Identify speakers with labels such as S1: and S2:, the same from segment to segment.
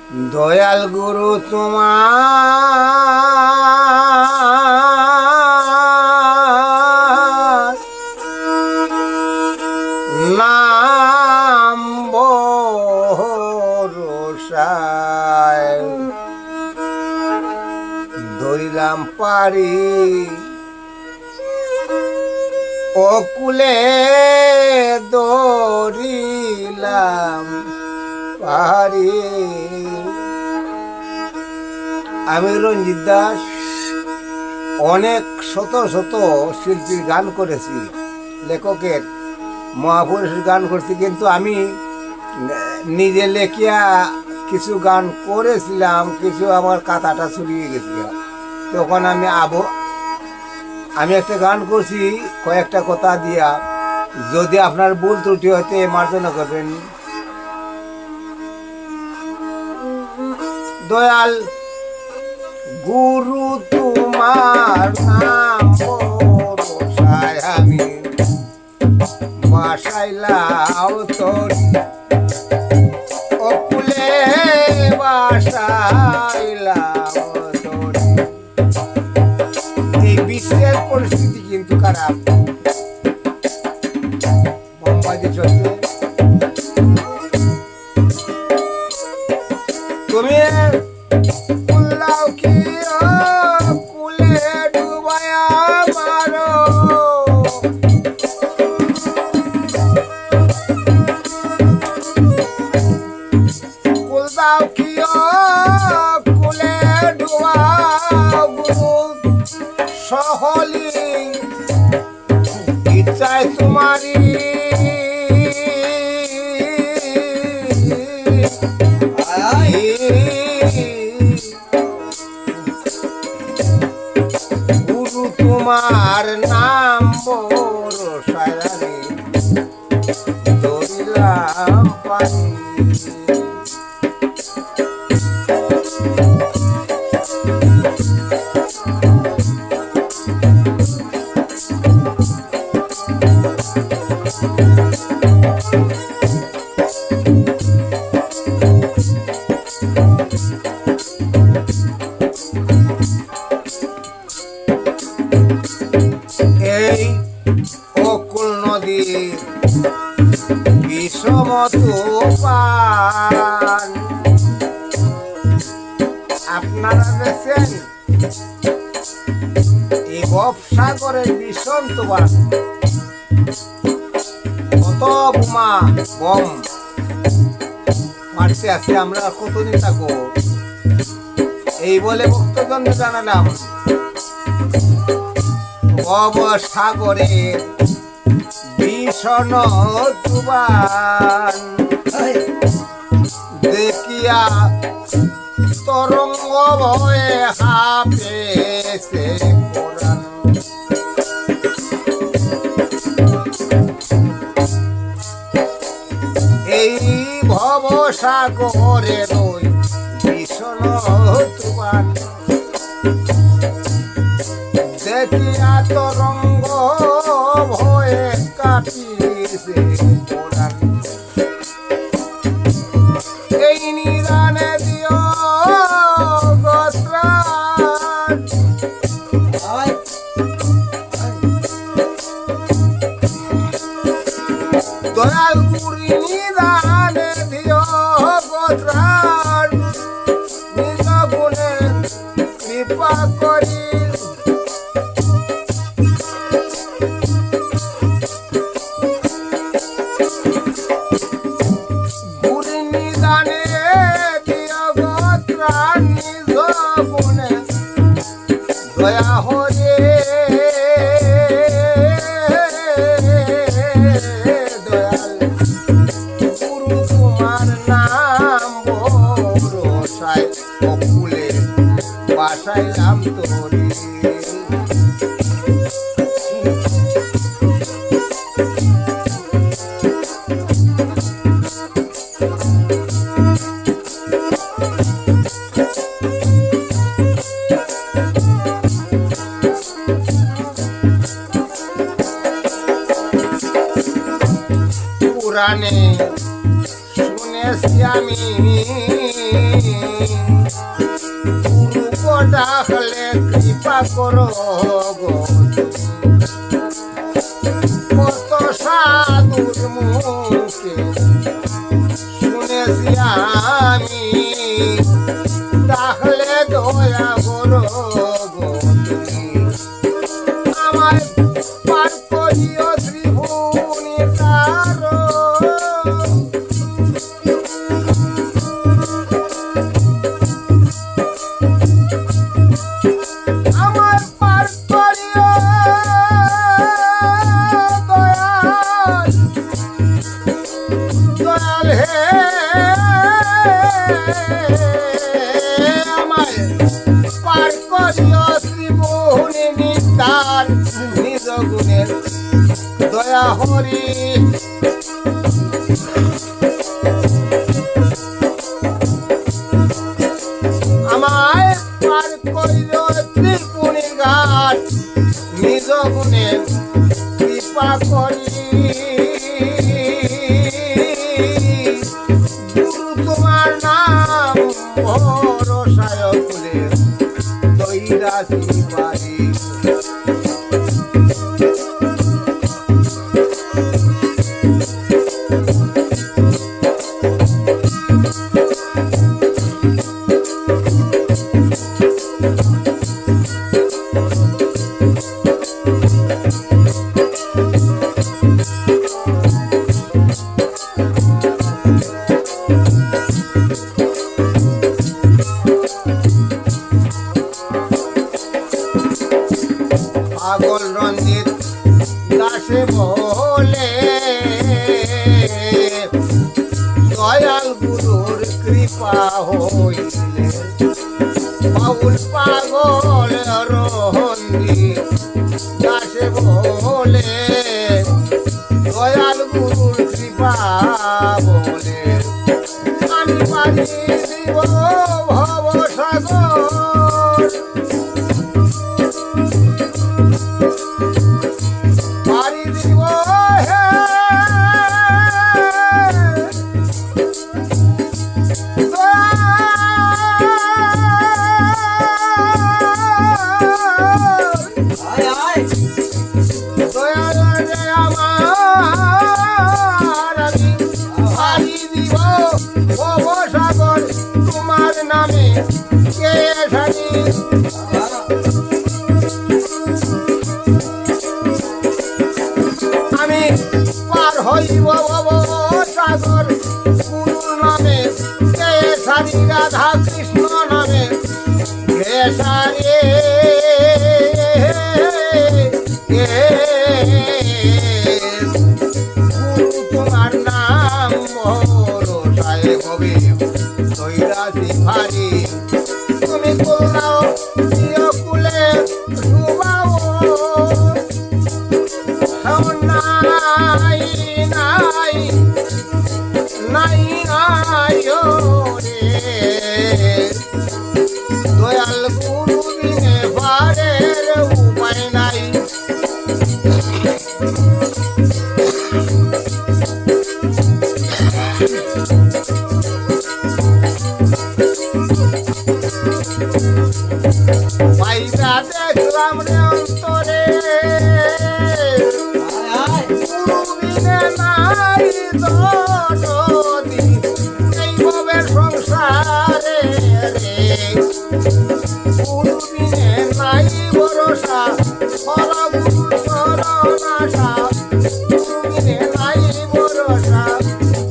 S1: দয়াল গুরু তোমার নাম ভরসায় ধরিলাম পারি অকুলে ধরিলাম পারি। আমি রঞ্জিত দাস অনেক শত শত শিল্পীর গান করেছি, লেখকের মহাপুরুষের গান করছি, কিন্তু আমি নিজে লেখিয়া কিছু গান করেছিলাম, কিছু আমার কাঁথাটা ছড়িয়ে গেছিল। তখন আমি একটা গান করছি কয়েকটা কথা দিয়া, যদি আপনার ভুল ত্রুটি হতে মার্জনা করবেন। দয়াল গুরু তোমার নাম ভরসায় আমি বাসাইলাম তোরি অকুলে বাসাইলাম তোরি। এই বিশ্বের পরিস্থিতি কিন্তু খারাপ, বোমবাজি চলছে। তুমি কুল্লাও কি কুলে ডুবায়া মারো, কুলদাও কি কুলে ডুবাও সহলি ইচ্ছায় তোমারি গুরু তোমার নাম ভরসায় আমি ধরিলাম পারি। এই অকুল নদীর বিষম তুফান আপনারা দেখছেন, এই সাগরের ভীষণ তুফান, কত বোমা বম মারতে আছে, আমরা কতদিন থাকবো? এই বলে বক্তব্য জানালাম। সাগরের ভীষণ তুফান দেখিয়া তরঙ্গ ভয়ে হাঁপেছে পুরাণ। এই ভব সাগরের ভীষণ তুফান দেখিয়া তরঙ্গ ভয়ে কাটিছে পুরাণ। এই নিরানে দিও গোত্রাণ, দয়াল গুরি নিদানে দিও গোত্রাণ, নিজ গুণে কৃপা করি দয়া হরে। দয়াল গুরু তোমার নাম ভরসায় অকুলে বাসাইলাম তোরে। পুরাণে শুনে শুনেছি আমি গুরু ডাকলে কৃপা করো গো কত সাধুর মুখে শুনেছি আমি ডাকলে দয়া করো গো আমার পার করিও ত্রিভুবনী তারো আমার পার করিও দয়াল দয়াল হে আমায় পার করিও ত্রিভুবনী নিতার নিজ গুণের দয়া হরি আমায় পার করিল ত্রিপুণী ঘাট নিজ গুণের কৃপা করি গুরু তোমার নাম ভরসায় কুলের দৈরাসি বাড়ি পাগল রঞ্জিত দাসে বলে দয়াল গুরুর কৃপা হইলে বাউল পাগল রঞ্জিত দাসে বলে দয়াল গুরুর কৃপা বলে আমি পারি দিব ভব সাগর পারি দিব হে দয়াল রে আমার আমি পারি দিব ভব সাগর তোমার নামে কে সারি আমি পার হইব সাগর গুরু নামে কে সারি রাধা কৃষ্ণ নামে কে সারি গুরু তোমার নাম ভরসায় হবে দৈরাসি ভারী তুমি কুলাও প্রিয় কুলে ডুবাও নাই নাই নাই আয়ো রে দয়াল গুরু বিনে বারের উপায় নাই পাইবা দেখলাম রে অন্তরে গুরু বিনে নাই দরদি এই ভবের সংসারে রে গুরু বিনে নাই ভরসা হরা গুরু শরণ আশা গুরু বিনে নাই ভরসা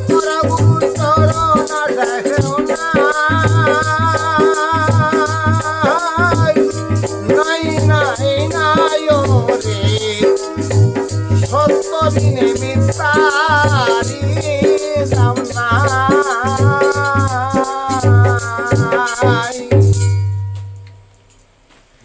S1: হরা গুরু শরণ আশা কেউ নাই নাই নাই রে সত্য দিনে মিথ্যারি